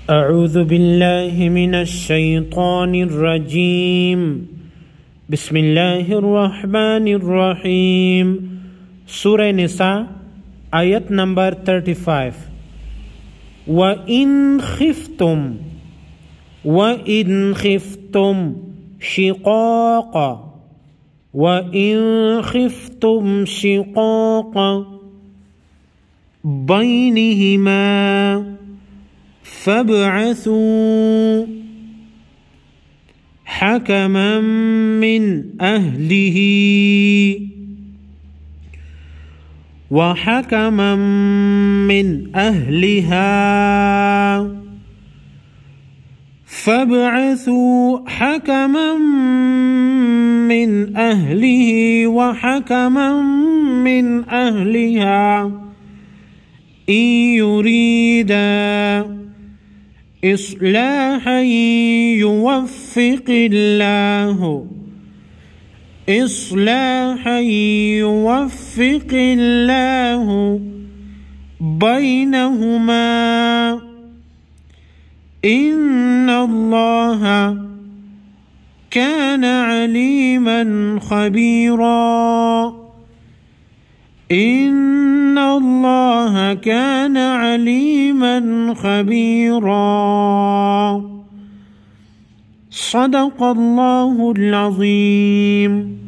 أعوذ بالله من الشيطان الرجيم بسم الله الرحمن الرحيم سورة نساء آيات نمبر 35 وإن خفتم شقاق بينهما فابعثوا حكما من أهله وحكما من أهلها فابعثوا حكما من أهله وحكما من أهلها إن يريدا إصلاحا يوفق الله بينهما إن الله كان عليما خبيرا إن الله كان عليما خبيرا صدق الله العظيم.